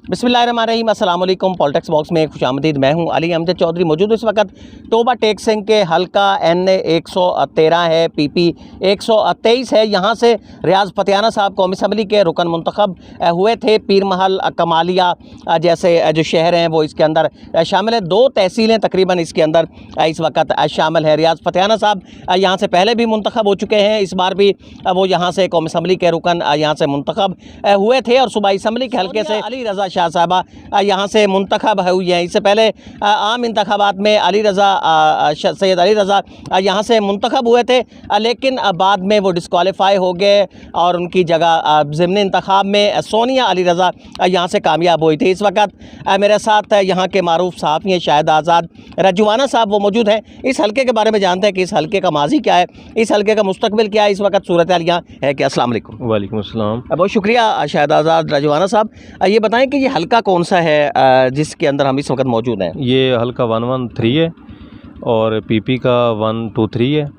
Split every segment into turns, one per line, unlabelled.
बिस्मिल्लाहिर्रहमानिर्रहीम, अस्सलाम वालेकुम। पॉलिटिक्स बॉक्स में खुशामदीद। मैं हूं अली अहमद चौधरी। मौजूद इस वक्त टोबा टेक सिंह के हल्का NA 113 है, PP 123 है। यहाँ से रियाज फतियाना साहब कौमी असम्बली के रुकन मुंतखब हुए थे। पीर महल, कमालिया जैसे जो शहर हैं वो इसके अंदर शामिल है। 2 तहसीलें तकरीबन इसके अंदर इस वक्त शामिल है। रियाज फतियाना साहब यहाँ से पहले भी मुंतखब हो चुके हैं, इस बार भी वो यहाँ से कौमी असम्बली के रुकन यहाँ से मुंतखब हुए थे और सूबाई असम्बली के हल्के से अली रज़ा शाह साहबा यहाँ से मुंतखब हुई हैं। इससे पहले आम इंतखाबात में सैयद अली रज़ा यहाँ से मुंतखब हुए थे, लेकिन बाद में वो डिस्क्वालीफाई हो गए और उनकी जगह ज़िमनी इंतखाब में सोनिया अली रज़ा यहाँ से कामयाब हुई थी। इस वक्त मेरे साथ यहाँ के मारूफ सहाफ़ी हैं शाहिद आज़ाद रजवाना साहब, वो मौजूद हैं। इस हल्के के बारे में जानते हैं कि इस हल्के का माजी क्या है, इस हल्के का मुस्तकबिल क्या है, इस वक्त सूरत हाल यहाँ है क्या। अस्सलाम वालेकुम।
वालेकुम अस्सलाम।
बहुत शुक्रिया शाहिद आज़ाद रजवाना साहब। ये बताएं कि ये हल्का कौन सा है जिसके अंदर हम इस वक्त मौजूद हैं।
ये हल्का 113 है और PP का 123 है।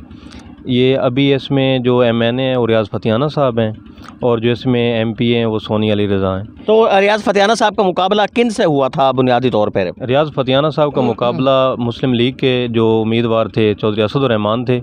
ये अभी इसमें जो MNA है वो रियाज फतियाना साहब हैं और जो इसमें MP हैं वो सोनिया अली रज़ा हैं।
तो रियाज फतियाना साहब का मुकाबला किन से हुआ था बुनियादी तौर पर?
रियाज फतियाना साहब का मुकाबला मुस्लिम लीग के जो उम्मीदवार थे चौधरी असदुर्रहमान थे,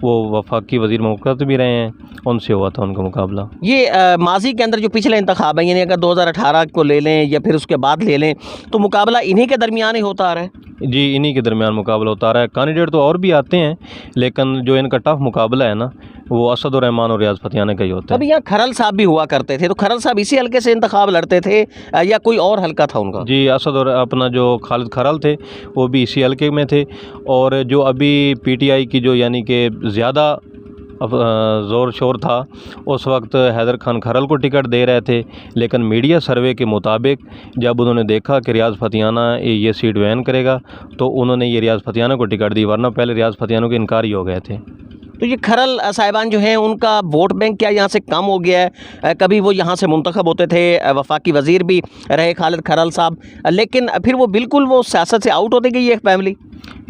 वो वफाकी वज़ीर मुमलकत भी रहे हैं, उनसे हुआ था उनका मुकाबला।
ये माजी के अंदर जो पिछले इंतखाब हैं, यानी अगर 2018 को ले लें या फिर उसके बाद ले लें, तो मुकाबला इन्हीं के दरमियान ही होता आ रहा है।
जी, इन्हीं के दरमियान मुकाबला होता रहा है। कैंडिडेट तो और भी आते हैं, लेकिन जो इनका टफ मुकाबला है ना, वो असदुर्रहमान और रियाज फतियाना का ही होता है।
अभी यहाँ खरल साहब भी हुआ करते थे, तो खरल साहब इसी हल्के से इंतखाब लड़ते थे या कोई और हल्का था उनका?
जी, असद और अपना जो खालिद खरल थे वो भी इसी हल्के में थे। और जो अभी PTI की जो यानी कि ज़्यादा ज़ोर शोर था, उस वक्त हैदर खान खरल को टिकट दे रहे थे, लेकिन मीडिया सर्वे के मुताबिक जब उन्होंने देखा कि रियाज फतियाना ये सीट वैन करेगा तो उन्होंने ये रियाज फतियाना को टिकट दी, वरना पहले रियाज फतियाना के इनकार ही हो गए थे।
तो ये खरल साहिबान जो हैं उनका वोट बैंक क्या यहाँ से कम हो गया है? कभी वो यहाँ से मुंतखब होते थे, वफाकी वज़ीर भी रहे खालिद खरल साहब, लेकिन फिर वो बिल्कुल वो सियासत से आउट होती गई है फैमिली।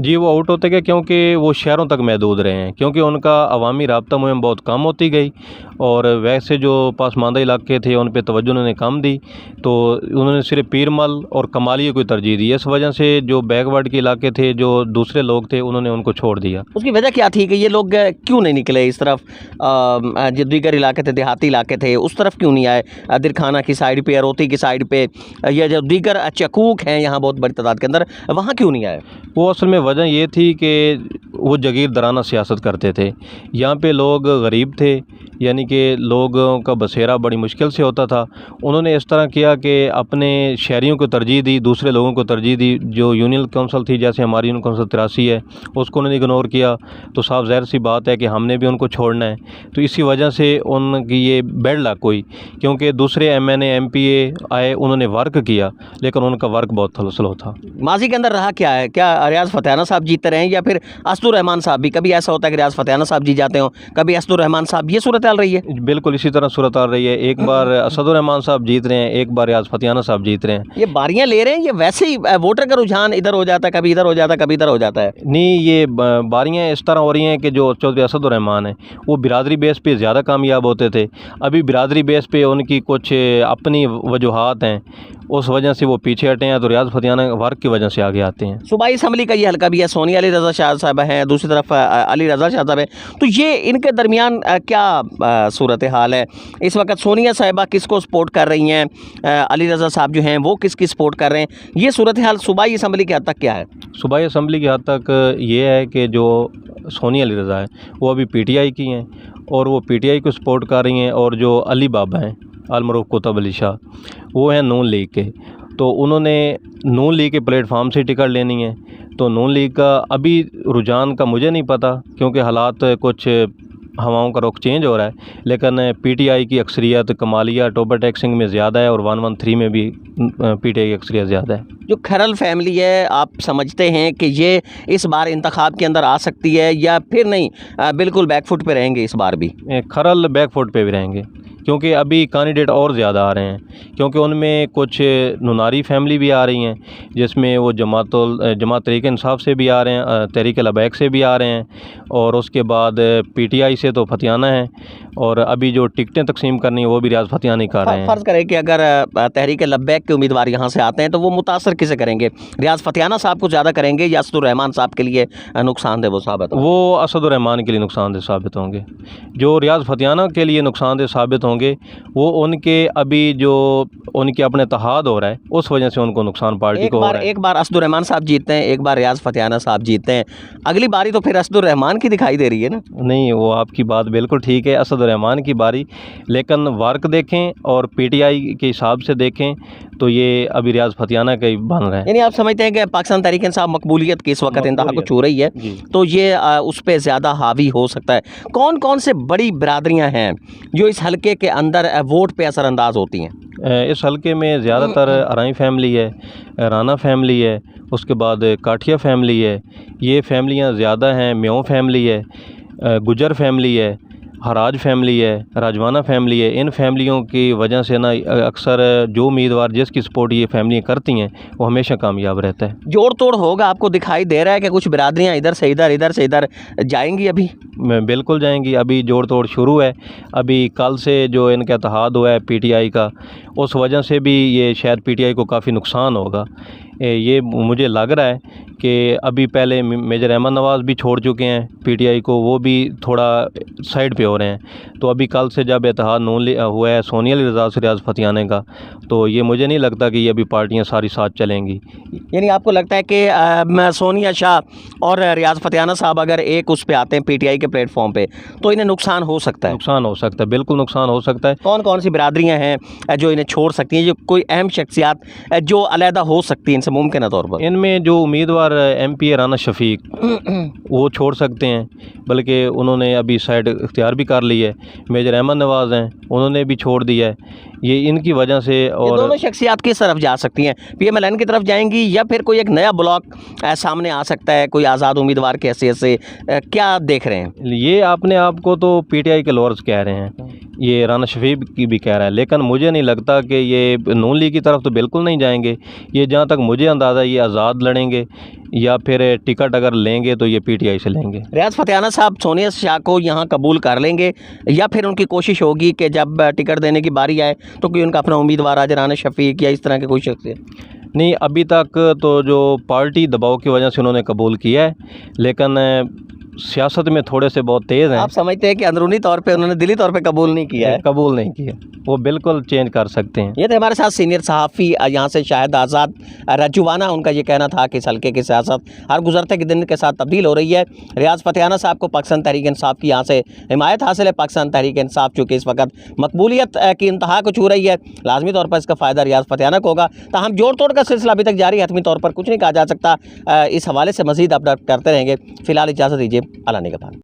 जी, वो आउट होते गए क्योंकि वो शहरों तक महदूद रहे हैं, क्योंकि उनका अवामी राब्ता मुहिम बहुत कम होती गई और वैसे जो पासमानदा इलाके थे उन पे तवज्जो उन्होंने कम दी, तो उन्होंने सिर्फ पीरमल और कमालिया को तरजीह दी। इस वजह से जो बैकवर्ड के इलाके थे, जो दूसरे लोग थे, उन्होंने उनको छोड़ दिया।
उसकी वजह क्या थी कि ये लोग क्यों नहीं निकले इस तरफ? जो दीगर इलाके थे, देहाती इलाके थे, उस तरफ क्यों नहीं आए? दिरखाना की साइड पे, अरोती की साइड पे, या जो दीगर चकूक हैं यहाँ बहुत बड़ी तादाद के अंदर, वहाँ क्यों नहीं आए?
वो असल में वजह ये थी कि वो जागीरदाराना सियासत करते थे। यहाँ पे लोग गरीब थे, यानी कि लोगों का बसेरा बड़ी मुश्किल से होता था। उन्होंने इस तरह किया कि अपने शहरियों को तरजीह दी, दूसरे लोगों को तरजीह दी। जो यूनियन काउंसिल थी, जैसे हमारी यूनियन काउंसिल 83 है, उसको उन्होंने इग्नोर किया, तो साफ ज़ाहिर सी बात है कि हमने भी उनको छोड़ना है। तो इसी वजह से उनकी ये बैड लक हुई, क्योंकि दूसरे MNA MPA आए, उन्होंने वर्क किया, लेकिन उनका वर्क बहुत स्लो था।
माजी के अंदर रहा क्या है? क्या रियाज फतियाना साहब जीतते रहे या फिर असदुर्रहमान साहब भी? कभी ऐसा होता है कि रियाज फतियाना साहब जीत जाते हो, कभी असदुर्रहमान साहब, ये सूरत हाल रही है?
बिल्कुल इसी तरह सूरत आ रही है। एक बार असदुर्रहमान साहब जीत रहे हैं, एक बार रियाज फतियाना साहब जीत रहे हैं।
ये बारियां ले रहे हैं, ये वैसे ही वोटर का रुझान इधर हो जाता है, कभी इधर हो जाता है, कभी इधर हो जाता है?
नहीं, ये बारियां इस तरह हो रही हैं कि जो चौधरी असदुर्रहमान है वो बिरादरी बेस पे ज़्यादा कामयाब होते थे। अभी बिरादरी बेस पे उनकी कुछ अपनी वजूहात हैं, उस वजह से वो पीछे हटे हैं, तो रियाज फतियाना वर्क की वजह से आगे आते हैं।
सूबाई असम्बली का ये हल्का भी है, सोनिया अली रज़ा शाह साहब हैं, दूसरी तरफ अली रज़ा शाह साहब हैं, तो ये इनके दरमियान क्या सूरत हाल है इस वक्त? सोनिया साहिबा किसको सपोर्ट कर रही हैं, अली रज़ा साहब जो हैं वो किसकी सपोर्ट कर रहे हैं? ये सूरत हाल सूबाई असम्बली के हद तक क्या है?
सूबाई असम्बली के हद तक ये है कि जो सोनिया अली रज़ा है वो अभी PTI की हैं और वो PTI को सपोर्ट कर रही हैं, और जो अली बाबा हैं अलमरूफ कुतुब अली शाह, वो हैं नून लीग के, तो उन्होंने नून लीग के प्लेटफार्म से टिकट लेनी है। तो नून लीग का अभी रुझान का मुझे नहीं पता, क्योंकि हालात कुछ हवाओं का रुख चेंज हो रहा है, लेकिन PTI की अक्सरियत कमालिया टोबा टेक सिंह में ज़्यादा है और 113 में भी PTI की अक्सरियत ज़्यादा है।
जो खरल फैमिली है, आप समझते हैं कि ये इस बार इंतखाब के अंदर आ सकती है या फिर नहीं, बिल्कुल बैकफुट पे रहेंगे इस बार भी?
खरल बैकफुट पे भी रहेंगे। क्योंकि अभी कैंडिडेट और ज़्यादा आ रहे हैं, क्योंकि उनमें कुछ नुनारी फैमिली भी आ रही हैं, जिसमें वो जमात तहरीक इंसाफ से भी आ रहे हैं, तहरीक लबैक से भी आ रहे हैं, और उसके बाद पीटीआई से तो फतियाना है, और अभी जो टिकटें तकसीम करनी है वो भी रियाज फतियाना ही कर रहे हैं।
फ़र्ज़ करें कि अगर तहरीक लब्बैक के उम्मीदवार यहाँ से आते हैं तो वो मुतासर किसे करेंगे? रियाज फतियाना साहब को ज़्यादा करेंगे या असदुर्रहमान साहब के लिए नुकसानदेह वो साबित होगा?
वो असदुर्रहमान के लिए नुकसानदेह साबित होंगे। जो रियाज फतियाना के लिए नुकसानदेह साबित होंगे वो उनके अभी जो उनके अपने इत्तेहाद हो रहा है उस वजह से उनको नुकसान पार्टी को हो रहा है।
एक बार असदुर्रहमान साहब जीतते हैं, एक बार रियाज फतियाना साहब जीतते हैं, अगली बारी तो फिर असदुर्रहमान की दिखाई दे रही है ना?
नहीं, वो आपकी बात बिल्कुल ठीक है, असदुर्रहमान की बारी, लेकिन वर्क देखें और पीटीआई के हिसाब से देखें तो ये अभी रियाज फतियाना का ही बन रहा है।
यानी आप समझते हैं कि पाकिस्तान तहरीक इंसाफ मकबूलियत की इस वक्त इंतहा को छू रही है, तो ये उस पर ज़्यादा हावी हो सकता है। कौन कौन से बड़ी बरादरियाँ हैं जो इस हलके के अंदर वोट पे असरअंदाज होती हैं?
इस हलके में ज़्यादातर अराई फैमिली है, राना फैमिली है, उसके बाद काठिया फैमिली है, ये फैमिलियाँ ज़्यादा हैं, म्यों फैमिली है, गुजर फैमिली है, हराज फैमिली है, राजवाना फैमिली है। इन फैमिलियों की वजह से ना अक्सर जो उम्मीदवार जिसकी सपोर्ट ये फैमिलियाँ करती हैं वो हमेशा कामयाब रहता है।
जोड़ तोड़ होगा, आपको दिखाई दे रहा है कि कुछ बिरादरियाँ इधर से इधर जाएंगी अभी?
बिल्कुल जाएंगी, अभी जोड़ तोड़ शुरू है। अभी कल से जो इनका इत्तेहाद हुआ है पीटीआई का, उस वजह से भी ये शायद पीटीआई को काफ़ी नुकसान होगा। ये मुझे लग रहा है कि अभी पहले मेजर अहमद नवाज़ भी छोड़ चुके हैं पीटीआई को, वो भी थोड़ा साइड पे हो रहे हैं। तो अभी कल से जब इत्तेहाद नून हुआ है सोनिया रज़ा से रियाज फतियाना का, तो ये मुझे नहीं लगता कि ये अभी पार्टियां सारी साथ चलेंगी।
यानी आपको लगता है कि सोनिया शाह और रियाज फतियाना साहब अगर एक उस पे आते हैं पीटीआई के प्लेटफॉर्म पे तो इन्हें नुकसान हो सकता है?
नुकसान हो सकता है, बिल्कुल नुकसान हो सकता है।
कौन कौन सी बिरादरियाँ हैं जो इन्हें छोड़ सकती हैं, जो कोई अहम शख्सियात जो अलहदा हो सकती हैं इनसे मुमकिन तौर पर?
इनमें जो उम्मीदवार एमपी है राना शफीक वो छोड़ सकते हैं, बल्कि उन्होंने अभी साइड इख्तियार भी कर ली है। मेजर अहमद नवाज़ हैं, उन्होंने भी छोड़ दिया है। ये इनकी वजह से, और
ये दोनों शख्सियात किस तरफ जा सकती हैं? पीएमएलएन की तरफ जाएंगी या फिर कोई एक नया ब्लॉक सामने आ सकता है कोई आज़ाद उम्मीदवार की हैसियत से? क्या देख रहे हैं?
ये अपने आप को तो पीटीआई के लोअर्स कह रहे हैं, ये राना शफीक की भी कह रहा है, लेकिन मुझे नहीं लगता कि ये नून लीग की तरफ तो बिल्कुल नहीं जाएंगे। ये जहाँ तक मुझे अंदाज़ा ये आज़ाद लड़ेंगे या फिर टिकट अगर लेंगे तो ये पीटीआई से लेंगे।
रियाज फतियाना साहब सोनिया शाह को यहाँ कबूल कर लेंगे या फिर उनकी कोशिश होगी कि जब टिकट देने की बारी आए तो कोई उनका अपना उम्मीदवार आ जाए, राना शफीक या इस तरह के कोई शख्स?
नहीं, अभी तक तो जो पार्टी दबाव की वजह से उन्होंने कबूल किया है, लेकिन सियासत में थोड़े से बहुत तेज़ हैं।
आप समझते हैं कि अंदरूनी तौर पे उन्होंने दिली तौर पे कबूल नहीं किया है?
कबूल नहीं किया, वो बिल्कुल चेंज कर सकते हैं।
ये थे हमारे साथ सीनियर सहाफ़ी यहाँ से शाहिद आज़ाद रजवाना। उनका ये कहना था कि इस हल्के की सियासत हर गुजरते के दिन के साथ तब्दील हो रही है। रियाज फतियाना साहब को पाकिस्तान तहरीक इंसाफ की यहाँ से हिमायत हासिल है। पाकिस्तान तहरीक इंसाफ चूँकि इस वक्त मकबूलियत की इंतहा को छू रही है, लाजमी तौर पर इसका फ़ायदा रियाज फतियाना को होगा। ताहम जोड़ तोड़ का सिलसिला अभी तक जारी है, हतमी तौर पर कुछ नहीं कहा जा सकता। इस हवाले से मज़ीद अपडेट करते रहेंगे। फ़िलहाल इजाज़त दीजिए, अल्लाह निगहबान।